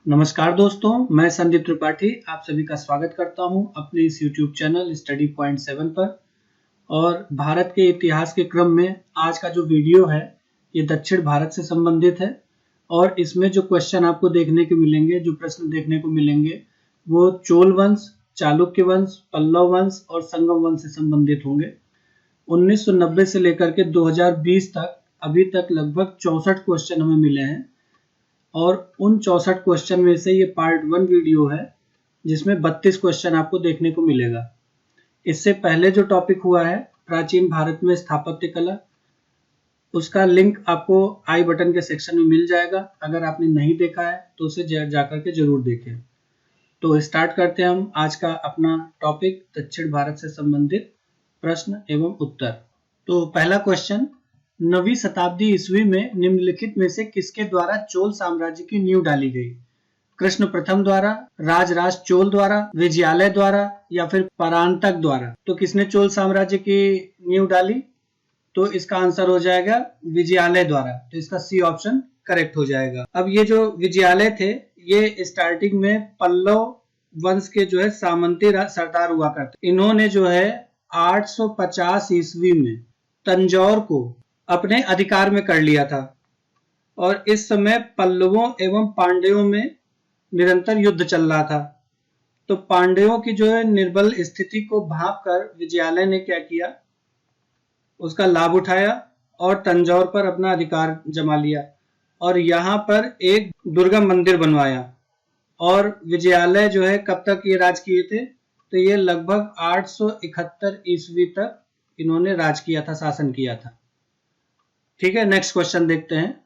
नमस्कार दोस्तों, मैं संदीप त्रिपाठी आप सभी का स्वागत करता हूं अपने इस YouTube चैनल स्टडी पॉइंट 7 पर। और भारत के इतिहास के क्रम में आज का जो वीडियो है ये दक्षिण भारत से संबंधित है। और इसमें जो क्वेश्चन आपको देखने को मिलेंगे, जो प्रश्न देखने को मिलेंगे, वो चोल वंश, चालुक्य वंश, पल्लव वंश और संगम वंश से संबंधित होंगे। 1990 से लेकर के 2020 तक अभी तक लगभग 64 क्वेश्चन हमें मिले हैं। और उन 64 क्वेश्चन में से ये पार्ट 1 वीडियो है जिसमें 32 क्वेश्चन आपको देखने को मिलेगा। इससे पहले जो टॉपिक हुआ है प्राचीन भारत में स्थापत्य कला, उसका लिंक आपको आई बटन के सेक्शन में मिल जाएगा। अगर आपने नहीं देखा है तो उसे जाकर के जरूर देखें। तो स्टार्ट करते हैं हम आज का अपना टॉपिक, दक्षिण भारत से संबंधित प्रश्न एवं उत्तर। तो पहला क्वेश्चन, 9वीं शताब्दी ईस्वी में निम्नलिखित में से किसके द्वारा चोल साम्राज्य की नींव डाली गई? कृष्ण प्रथम द्वारा, राजराज चोल द्वारा, विजयालय द्वारा या फिर परांतक द्वारा? तो किसने चोल साम्राज्य की नींव डाली? तो इसका आंसर हो जाएगा विजयालय द्वारा। तो इसका सी ऑप्शन करेक्ट हो जाएगा। अब ये जो विजयालय थे ये स्टार्टिंग में पल्लव वंश के जो है सामंती सरदार हुआ करते। इन्होंने जो है 850 ईस्वी में तंजौर को अपने अधिकार में कर लिया था। और इस समय पल्लवों एवं पांड्यों में निरंतर युद्ध चल रहा था। तो पांड्यों की जो है निर्बल स्थिति को भांपकर विजयालय ने क्या किया, उसका लाभ उठाया और तंजौर पर अपना अधिकार जमा लिया और यहाँ पर एक दुर्गा मंदिर बनवाया। और विजयालय जो है कब तक ये राज किए थे? तो ये लगभग 871 ईस्वी तक इन्होंने राज किया था, शासन किया था। ठीक है, नेक्स्ट क्वेश्चन देखते हैं।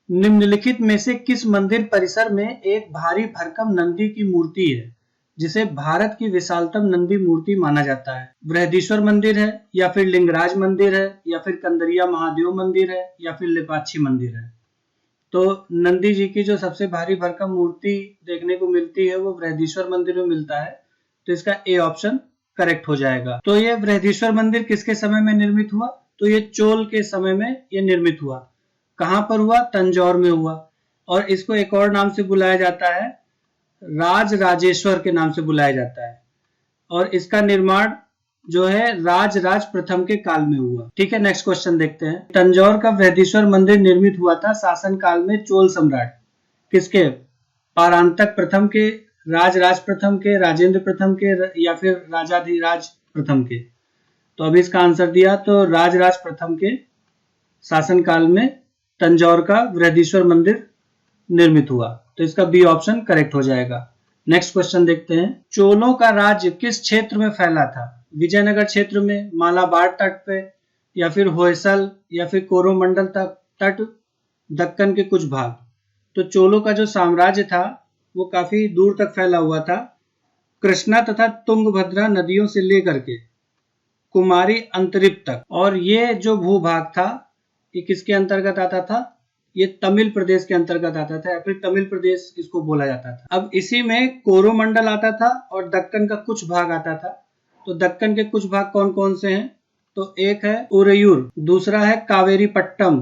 निम्नलिखित में से किस मंदिर परिसर में एक भारी भरकम नंदी की मूर्ति है जिसे भारत की विशालतम नंदी मूर्ति माना जाता है? बृहदीश्वर मंदिर है या फिर लिंगराज मंदिर है या फिर कंदरिया महादेव मंदिर है या फिर लेपाक्षी मंदिर है? तो नंदी जी की जो सबसे भारी भरकम मूर्ति देखने को मिलती है वो बृहदीश्वर मंदिर में मिलता है। तो इसका ए ऑप्शन करेक्ट हो जाएगा। तो ये बृहदीश्वर मंदिर किसके समय में निर्मित हुआ? तो ये चोल के समय में ये निर्मित हुआ। कहां पर हुआ? तंजौर में हुआ। और इसको एक और नाम से बुलाया जाता है, राज राजेश्वर के नाम से बुलाया जाता है। और इसका निर्माण जो है राज प्रथम के काल में हुआ। ठीक है, नेक्स्ट क्वेश्चन देखते हैं। तंजौर का बृहदीश्वर मंदिर निर्मित हुआ था शासन काल में चोल सम्राट किसके? परांतक प्रथम के, राज प्रथम के, राजेंद्र प्रथम के या फिर राजाधिराज प्रथम के? तो अभी इसका आंसर दिया तो राज प्रथम के शासनकाल में तंजौर का बृहदीश्वर मंदिर निर्मित हुआ। तो इसका बी ऑप्शन करेक्ट हो जाएगा। नेक्स्ट क्वेश्चन देखते हैं। चोलों का राज्य किस क्षेत्र में फैला था? विजयनगर क्षेत्र में, मालाबार तट पे या फिर होयसल या फिर कोरोमंडल तट, दक्कन के कुछ भाग? तो चोलों का जो साम्राज्य था वो काफी दूर तक फैला हुआ था। कृष्णा तथा तुंगभद्रा नदियों से लेकर के कुमारी अंतरिप तक। और ये जो भूभाग था ये किसके अंतर्गत आता था? ये तमिल प्रदेश के अंतर्गत आता था या फिर तमिल प्रदेश इसको बोला जाता था। अब इसी में कोरोमंडल आता था और दक्कन का कुछ भाग आता था। तो दक्कन के कुछ भाग कौन कौन से हैं? तो एक है उरयूर, दूसरा है कावेरी पट्टनम,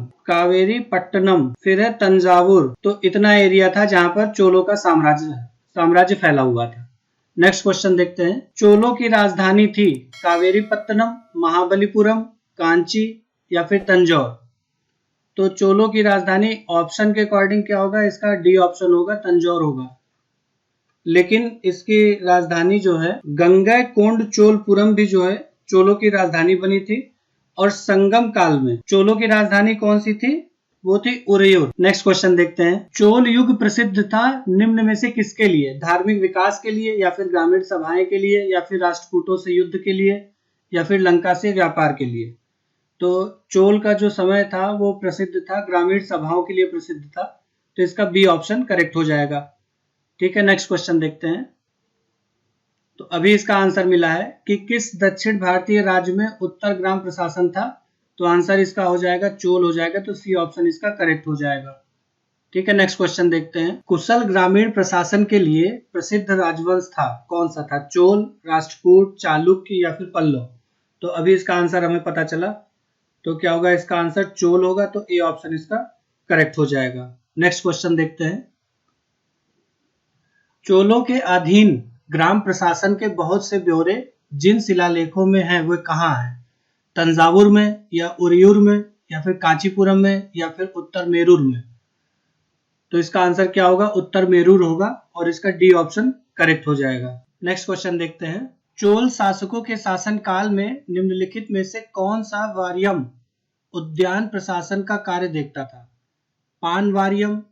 फिर है तंजावुर। तो इतना एरिया था जहां पर चोलों का साम्राज्य फैला हुआ था। नेक्स्ट क्वेश्चन देखते हैं। चोलों की राजधानी थी कावेरीपत्तनम, महाबलीपुरम, कांची या फिर तंजौर? तो चोलों की राजधानी ऑप्शन के अकॉर्डिंग क्या होगा? इसका डी ऑप्शन होगा, तंजौर होगा। लेकिन इसकी राजधानी जो है गंगैकोंड चोलपुरम भी जो है चोलों की राजधानी बनी थी। और संगम काल में चोलों की राजधानी कौन सी थी? वो थी उरयूर। नेक्स्ट क्वेश्चन देखते हैं। चोल युग प्रसिद्ध था निम्न में से किसके लिए? धार्मिक विकास के लिए या फिर ग्रामीण सभाएं के लिए या फिर राष्ट्रकूटों से युद्ध के लिए या फिर लंका से व्यापार के लिए? तो चोल का जो समय था वो प्रसिद्ध था, ग्रामीण सभाओं के लिए प्रसिद्ध था। तो इसका बी ऑप्शन करेक्ट हो जाएगा। ठीक है, नेक्स्ट क्वेश्चन देखते हैं। तो अभी इसका आंसर मिला है कि किस दक्षिण भारतीय राज्य में उत्तर ग्राम प्रशासन था? तो आंसर इसका हो जाएगा चोल हो जाएगा। तो सी ऑप्शन इसका करेक्ट हो जाएगा। ठीक है, नेक्स्ट क्वेश्चन देखते हैं। कुशल ग्रामीण प्रशासन के लिए प्रसिद्ध राजवंश था कौन सा था? चोल, राष्ट्रकूट, चालुक्य या फिर पल्लव? तो अभी इसका आंसर हमें पता चला। तो क्या होगा? इसका आंसर चोल होगा। तो ए ऑप्शन इसका करेक्ट हो जाएगा। नेक्स्ट क्वेश्चन देखते हैं। चोलों के अधीन ग्राम प्रशासन के बहुत से ब्यौरे जिन शिलालेखों में हैं वे कहाँ हैं? तंजावुर में, या उरियूर में, या फिर कांचीपुरम में, या फिर उत्तर मेरूर में? तो इसका आंसर क्या होगा? उत्तर मेरूर होगा और इसका डी ऑप्शन करेक्ट हो जाएगा। नेक्स्ट क्वेश्चन देखते हैं। चोल शासकों के शासन काल में निम्नलिखित में से कौन सा वारियम उद्यान प्रशासन का कार्य देखता था? पान वारियम,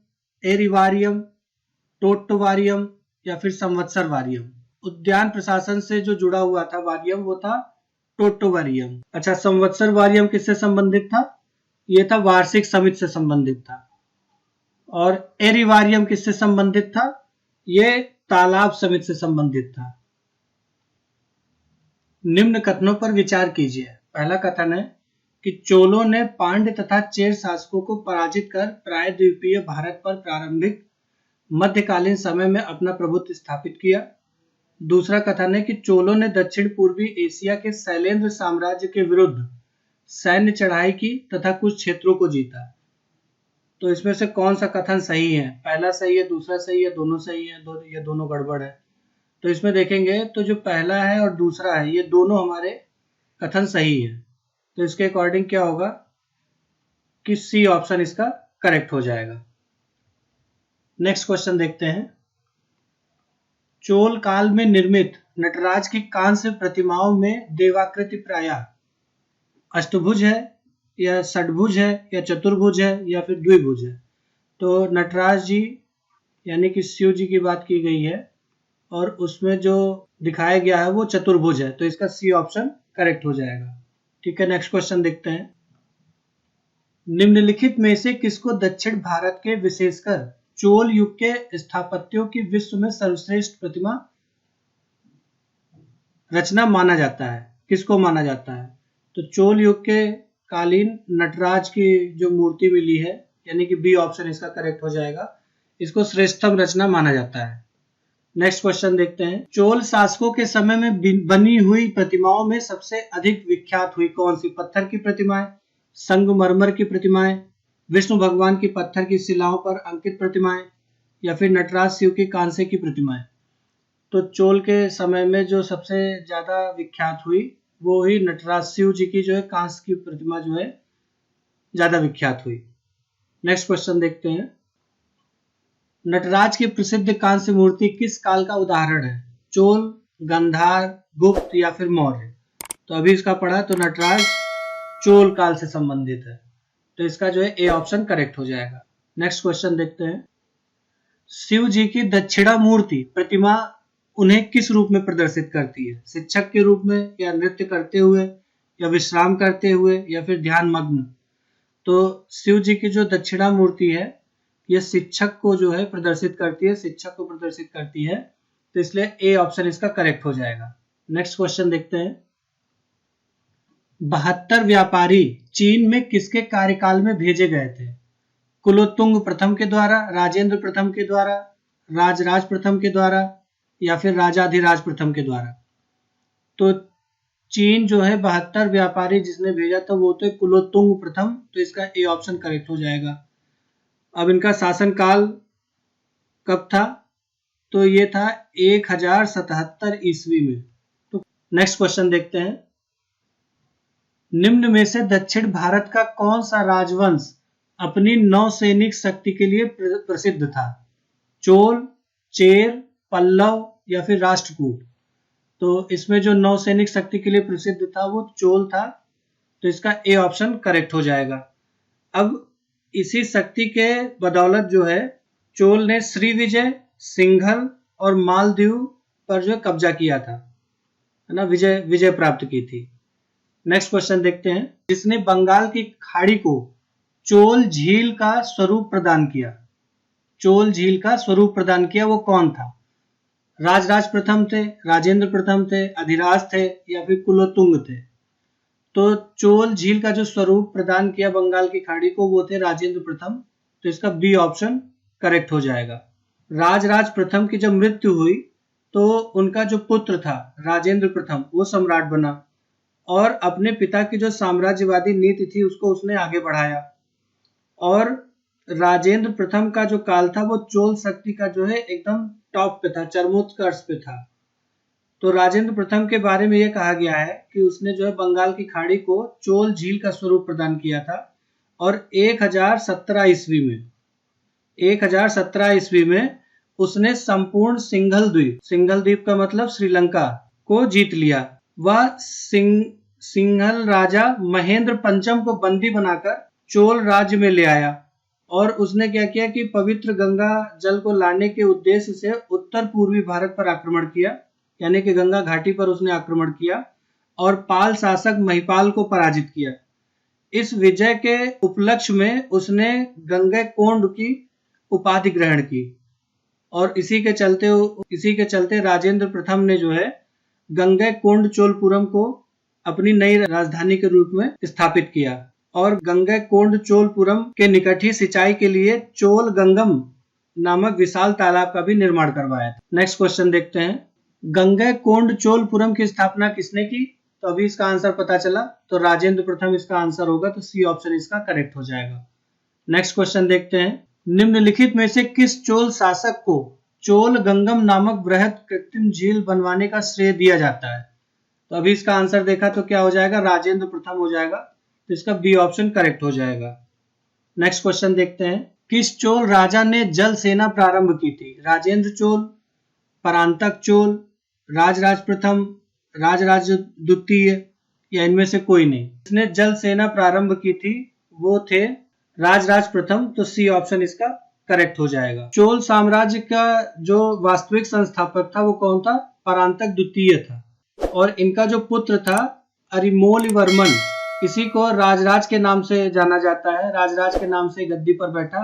एरिवारियम, टोट्टवारियम, या फिर संवत्सर वारियम? उद्यान प्रशासन से जो जुड़ा हुआ था वारियम वो था टोट्टवारियम। अच्छा, संवत्सर वारियम किससे संबंधित था? ये था वार्षिक समिति से संबंधित था। और एरिवारियम किससे संबंधित था? ये तालाब समिति से संबंधित था। निम्न कथनों पर विचार कीजिए। पहला कथन है कि चोलों ने पांड्य तथा चेर शासकों को पराजित कर प्रायद्वीपीय भारत पर प्रारंभिक मध्यकालीन समय में अपना प्रभुत्व स्थापित किया। दूसरा कथन है कि चोलों ने दक्षिण पूर्वी एशिया के शैलेंद्र साम्राज्य के विरुद्ध सैन्य चढ़ाई की तथा कुछ क्षेत्रों को जीता। तो इसमें से कौन सा कथन सही है? पहला सही है, दूसरा सही है, दोनों सही है, ये दोनों गड़बड़ है? तो इसमें देखेंगे तो जो पहला है और दूसरा है ये दोनों हमारे कथन सही है। तो इसके अकॉर्डिंग क्या होगा कि सी ऑप्शन इसका करेक्ट हो जाएगा। नेक्स्ट क्वेश्चन देखते हैं। चोल काल में निर्मित नटराज की कांस्य प्रतिमाओं में देवाकृति प्रायः अष्टभुज है, या षटभुज है, या चतुर्भुज है, या फिर द्विभुज है? तो नटराज जी यानी कि शिव जी की बात की गई है और उसमें जो दिखाया गया है वो चतुर्भुज है। तो इसका सी ऑप्शन करेक्ट हो जाएगा। ठीक है, नेक्स्ट क्वेश्चन देखते हैं। निम्नलिखित में से किसको दक्षिण भारत के विशेषकर चोल युग के स्थापत्यों की विश्व में सर्वश्रेष्ठ प्रतिमा रचना माना जाता है? किसको माना जाता है? तो चोल युग के कालीन नटराज की जो मूर्ति मिली है, यानी कि बी ऑप्शन इसका करेक्ट हो जाएगा, इसको श्रेष्ठतम रचना माना जाता है। नेक्स्ट क्वेश्चन देखते हैं। चोल शासकों के समय में बनी हुई प्रतिमाओं में सबसे अधिक विख्यात हुई कौन सी? पत्थर की प्रतिमाएं, संगमरमर की प्रतिमाएं, विष्णु भगवान की पत्थर की शिलाओं पर अंकित प्रतिमाएं, या फिर नटराज शिव की कांसे की प्रतिमाएं? तो चोल के समय में जो सबसे ज्यादा विख्यात हुई वो ही नटराज शिव जी की जो है कांस्य की प्रतिमा जो है ज्यादा विख्यात हुई। नेक्स्ट क्वेश्चन देखते हैं। नटराज की प्रसिद्ध कांस्य मूर्ति किस काल का उदाहरण है? चोल, गांधार, गुप्त, या फिर मौर्य? तो अभी इसका पढ़ा तो नटराज चोल काल से संबंधित है। तो इसका जो है ए ऑप्शन करेक्ट हो जाएगा। नेक्स्ट क्वेश्चन देखते हैं। शिव जी की दक्षिणा मूर्ति प्रतिमा उन्हें किस रूप में प्रदर्शित करती है? शिक्षक के रूप में, या नृत्य करते हुए, या विश्राम करते हुए, या फिर ध्यान मग्न? तो शिव जी की जो दक्षिणा मूर्ति है यह शिक्षक को जो है प्रदर्शित करती है, शिक्षक को प्रदर्शित करती है। तो इसलिए ए ऑप्शन इसका करेक्ट हो जाएगा। नेक्स्ट क्वेश्चन देखते हैं। 72 व्यापारी चीन में किसके कार्यकाल में भेजे गए थे? कुलोत्तुंग प्रथम के द्वारा, राजेंद्र प्रथम के द्वारा, राजराज प्रथम के द्वारा, या फिर राजाधिराज प्रथम के द्वारा? तो चीन जो है 72 व्यापारी जिसने भेजा था वो थे कुलोत्तुंग प्रथम। तो इसका ए ऑप्शन करेक्ट हो जाएगा। अब इनका शासनकाल कब था? तो ये था 1077 ईस्वी में। तो नेक्स्ट क्वेश्चन देखते हैं। निम्न में से दक्षिण भारत का कौन सा राजवंश अपनी नौसैनिक शक्ति के लिए प्रसिद्ध था? चोल, चेर, पल्लव, या फिर राष्ट्रकूट? तो इसमें जो नौसैनिक शक्ति के लिए प्रसिद्ध था वो चोल था। तो इसका ए ऑप्शन करेक्ट हो जाएगा। अब इसी शक्ति के बदौलत जो है चोल ने श्रीविजय, सिंघल और मालदीव पर जो कब्जा किया था, है ना, विजय प्राप्त की थी। नेक्स्ट क्वेश्चन देखते हैं। जिसने बंगाल की खाड़ी को चोल झील का स्वरूप प्रदान किया, चोल झील का स्वरूप प्रदान किया वो कौन था? राजराज प्रथम थे, राजेंद्र प्रथम थे, अधिराज थे, या फिर कुलोत्तुंग थे? तो चोल झील का जो स्वरूप प्रदान किया बंगाल की खाड़ी को वो थे राजेंद्र प्रथम। तो इसका बी ऑप्शन करेक्ट हो जाएगा। राजराज प्रथम की जब मृत्यु हुई तो उनका जो पुत्र था राजेंद्र प्रथम वो सम्राट बना और अपने पिता की जो साम्राज्यवादी नीति थी उसको उसने आगे बढ़ाया। और राजेंद्र प्रथम का जो काल था वो चोल शक्ति का जो है एकदम टॉप पे था, चरमोत्कर्ष पे था। तो राजेंद्र प्रथम के बारे में यह कहा गया है कि उसने जो है बंगाल की खाड़ी को चोल झील का स्वरूप प्रदान किया था और 1017 ईस्वी में उसने संपूर्ण सिंघल द्वीप का मतलब श्रीलंका को जीत लिया। वह सिंघल राजा महेंद्र पंचम को बंदी बनाकर चोल राज्य में ले आया और उसने क्या किया कि पवित्र गंगा जल को लाने के उद्देश्य से उत्तर पूर्वी भारत पर आक्रमण किया, यानी कि गंगा घाटी पर उसने आक्रमण किया और पाल शासक महिपाल को पराजित किया। इस विजय के उपलक्ष्य में उसने गंगैकोंड की उपाधि ग्रहण की और इसी के चलते राजेंद्र प्रथम ने जो है गंगैकोंड चोलपुरम को अपनी नई राजधानी के रूप में स्थापित किया और गंगैकोंड चोलपुरम के निकट ही सिंचाई के लिए चोल गंगम नामक विशाल तालाब का भी निर्माण करवाया था। नेक्स्ट क्वेश्चन देखते हैं, गंगैकोंड चोलपुरम की स्थापना किसने की? तो अभी इसका आंसर पता चला, तो राजेंद्र प्रथम इसका आंसर होगा, तो सी ऑप्शन इसका करेक्ट हो जाएगा। नेक्स्ट क्वेश्चन देखते हैं, निम्नलिखित में से किस चोल शासक को चोल गंगम नामक बृहद कृत्रिम झील बनवाने का श्रेय दिया जाता है? तो अभी इसका आंसर देखा तो क्या हो जाएगा, राजेंद्र प्रथम हो जाएगा, तो इसका बी ऑप्शन करेक्ट हो जाएगा। नेक्स्ट क्वेश्चन देखते हैं, किस चोल राजा ने जल सेना प्रारंभ की थी? राजेंद्र चोल, परांतक चोल, राजराज प्रथम, राजराज द्वितीय या इनमें से कोई नहीं? इसने जल सेना प्रारंभ की थी वो थे राजराज प्रथम, तो सी ऑप्शन इसका करेक्ट हो जाएगा। चोल साम्राज्य का जो वास्तविक संस्थापक था वो कौन था? परांतक द्वितीय था और इनका जो पुत्र था अरिमोलवर्मन, इसी को राजराज के नाम से जाना जाता है। राजराज के नाम से गद्दी पर बैठा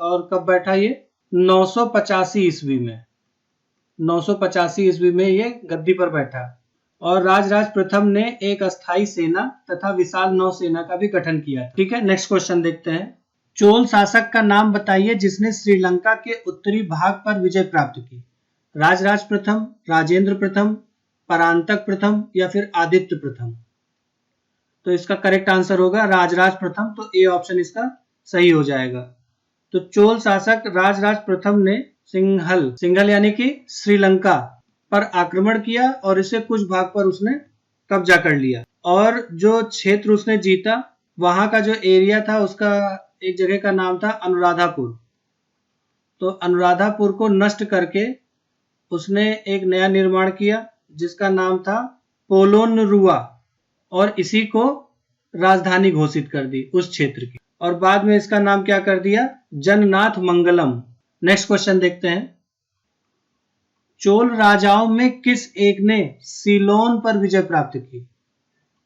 और कब बैठा? ये 985 ईस्वी में, 985 ईस्वी में ये गद्दी पर बैठा और राजराज प्रथम ने एक अस्थायी सेना तथा विशाल नौसेना का भी गठन किया था। ठीक है, नेक्स्ट क्वेश्चन देखते हैं, चोल शासक का नाम बताइए जिसने श्रीलंका के उत्तरी भाग पर विजय प्राप्त की? राजराज प्रथम, राजेंद्र प्रथम, परांतक प्रथम या फिर आदित्य प्रथम? तो इसका करेक्ट आंसर होगा राजराज प्रथम, तो ए ऑप्शन इसका सही हो जाएगा। तो चोल शासक राजराज प्रथम ने सिंघल यानी कि श्रीलंका पर आक्रमण किया और इसे कुछ भाग पर उसने कब्जा कर लिया और जो क्षेत्र उसने जीता वहां का जो एरिया था उसका एक जगह का नाम था अनुराधापुर। तो अनुराधापुर को नष्ट करके उसने एक नया निर्माण किया जिसका नाम था पोलोनरुआ और इसी को राजधानी घोषित कर दी उस क्षेत्र की और बाद में इसका नाम क्या कर दिया? जननाथ मंगलम। नेक्स्ट क्वेश्चन देखते हैं, चोल राजाओं में किस एक ने सीलोन पर विजय प्राप्त की?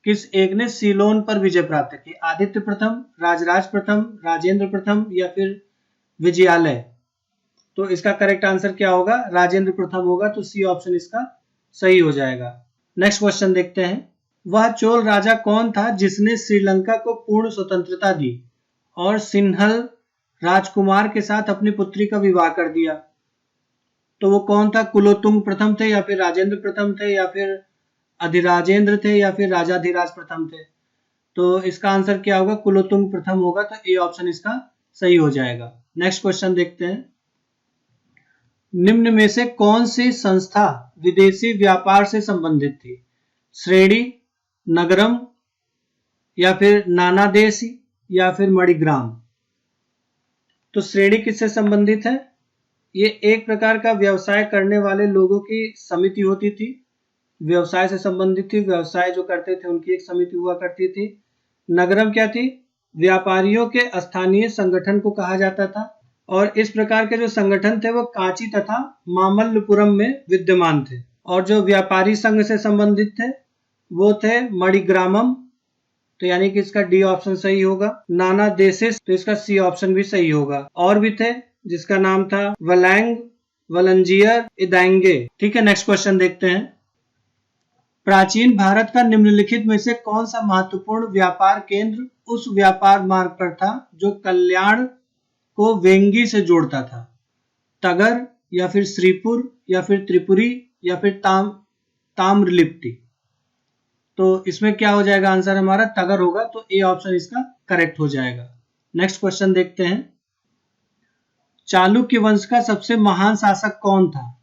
किस एक ने सीलोन पर विजय प्राप्त की? आदित्य प्रथम, राजराज प्रथम, राजेंद्र प्रथम या फिर विजयालय? तो इसका करेक्ट आंसर क्या होगा? राजेंद्र प्रथम होगा, तो सी ऑप्शन इसका सही हो जाएगा। नेक्स्ट क्वेश्चन देखते हैं, वह चोल राजा कौन था जिसने श्रीलंका को पूर्ण स्वतंत्रता दी और सिंहल राजकुमार के साथ अपनी पुत्री का विवाह कर दिया? तो वो कौन था? कुलोतुंग प्रथम थे या फिर राजेंद्र प्रथम थे या फिर अधिराजेंद्र थे या फिर राजाधिराज प्रथम थे? तो इसका आंसर क्या होगा? कुलोतुंग प्रथम होगा, तो ए ऑप्शन इसका सही हो जाएगा। नेक्स्ट क्वेश्चन देखते हैं, निम्न में से कौन सी संस्था विदेशी व्यापार से संबंधित थी? श्रेणी, नगरम या फिर नानादेश या फिर मणिग्राम? तो श्रेणी किससे संबंधित है? ये एक प्रकार का व्यवसाय करने वाले लोगों की समिति होती थी, व्यवसाय से संबंधित थी, व्यवसाय जो करते थे उनकी एक समिति हुआ करती थी। नगरम क्या थी? व्यापारियों के स्थानीय संगठन को कहा जाता था और इस प्रकार के जो संगठन थे वो कांची तथा मामल्लपुरम में विद्यमान थे और जो व्यापारी संघ से संबंधित थे वो थे मणिग्रामम, तो यानी कि इसका डी ऑप्शन सही होगा। नाना देशेस, तो इसका सी ऑप्शन भी सही होगा। और भी थे जिसका नाम था वलैंग, वलंजियर, इदांगे। ठीक है, नेक्स्ट क्वेश्चन देखते हैं, प्राचीन भारत का निम्नलिखित में से कौन सा महत्वपूर्ण व्यापार केंद्र उस व्यापार मार्ग पर था जो कल्याण को वेंगी से जोड़ता था? तगर या फिर श्रीपुर या फिर त्रिपुरी या फिर ताम्रलिप्ति? तो इसमें क्या हो जाएगा आंसर हमारा? तगर होगा, तो ए ऑप्शन इसका करेक्ट हो जाएगा। नेक्स्ट क्वेश्चन देखते हैं, चालुक्य वंश का सबसे महान शासक कौन था?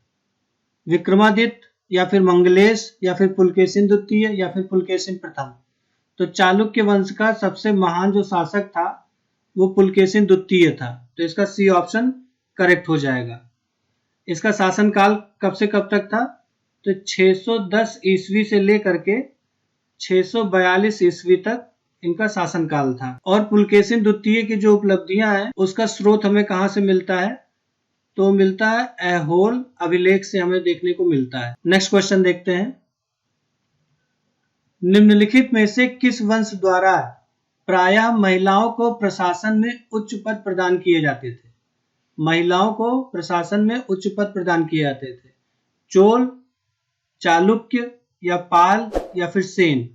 विक्रमादित्य, या फिर मंगलेश, या फिर पुलकेशिन द्वितीय, या फिर पुलकेशिन प्रथम? तो चालुक्य वंश का सबसे महान जो शासक था वो पुलकेशिन द्वितीय था। तो इसका सी ऑप्शन करेक्ट हो जाएगा। इसका शासनकाल कब से कब तक था? तो 610 ईस्वी से लेकर के 642 ईस्वी तक इनका शासनकाल था। और पुलकेशिन द्वितीय की जो उपलब्धियां हैं उसका स्रोत हमें कहां से मिलता है? तो मिलता है ऐहोल अभिलेख से हमें देखने को मिलता है। नेक्स्ट क्वेश्चन देखते हैं। निम्नलिखित में से किस वंश द्वारा प्रायः महिलाओं को प्रशासन में उच्च पद प्रदान किए जाते थे? महिलाओं को प्रशासन में उच्च पद प्रदान किए जाते थे। चोल, चालुक्य, या पाल, या फिर सेन?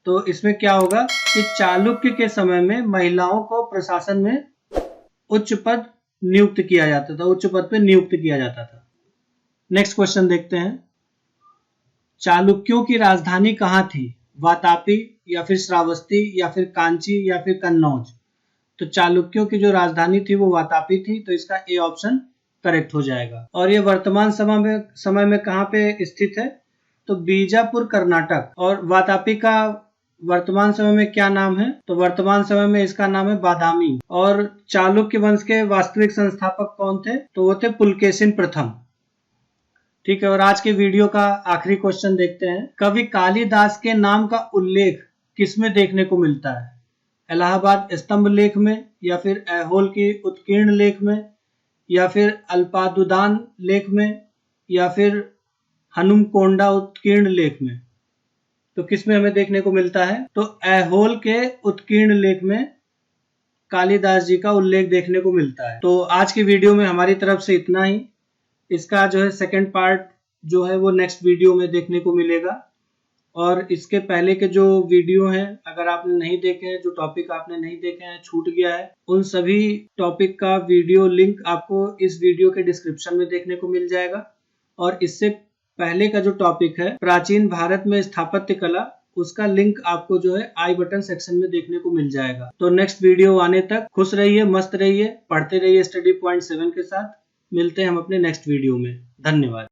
तो इसमें क्या होगा कि चालुक्य के समय में महिलाओं को प्रशासन में उच्च पद नियुक्त किया जाता था, उच्च पद पे नियुक्त किया जाता था। नेक्स्ट क्वेश्चन देखते हैं। चालुक्यों की राजधानी कहाँ थी? वातापी, या फिर श्रावस्ती, या फिर कांची, या फिर कन्नौज? तो चालुक्यों की जो राजधानी थी वो वातापी थी। तो इसका ए ऑप्शन करेक्ट हो जाएगा। और ये वर्तमान समय में कहाँ पे स्थित है? तो बीजापुर, कर्नाटक। और वातापी का वर्तमान समय में क्या नाम है? तो वर्तमान समय में इसका नाम है बादामी। और चालुक्य वंश के वास्तविक संस्थापक कौन थे? तो वो थे पुलकेशिन प्रथम। ठीक है। और आज के वीडियो का आखिरी क्वेश्चन देखते हैं। कवि कालिदास के नाम का उल्लेख किसमें देखने को मिलता है? इलाहाबाद स्तंभ लेख में, या फिर ऐहोल की उत्कीर्ण लेख में, या फिर अल्पादुदान लेख में, या फिर हनुमकोंडा उत्कीर्ण लेख में? तो किसमें हमें देखने को मिलता है? तो ऐहोल के उत्कीर्ण लेख में कालिदास जी का उल्लेख देखने को मिलता है। तो आज की वीडियो में हमारी तरफ से इतना ही। इसका जो है सेकंड पार्ट जो है वो नेक्स्ट वीडियो में देखने को मिलेगा। और इसके पहले के जो वीडियो हैं अगर आपने नहीं देखे हैं, जो टॉपिक आपने नहीं देखे हैं, छूट गया है, उन सभी टॉपिक का वीडियो लिंक आपको इस वीडियो के डिस्क्रिप्शन में देखने को मिल जाएगा। और इससे पहले का जो टॉपिक है प्राचीन भारत में स्थापत्य कला, उसका लिंक आपको जो है आई बटन सेक्शन में देखने को मिल जाएगा। तो नेक्स्ट वीडियो आने तक खुश रहिए, मस्त रहिए, पढ़ते रहिए स्टडी पॉइंट 7 के साथ। मिलते हैं हम अपने नेक्स्ट वीडियो में। धन्यवाद।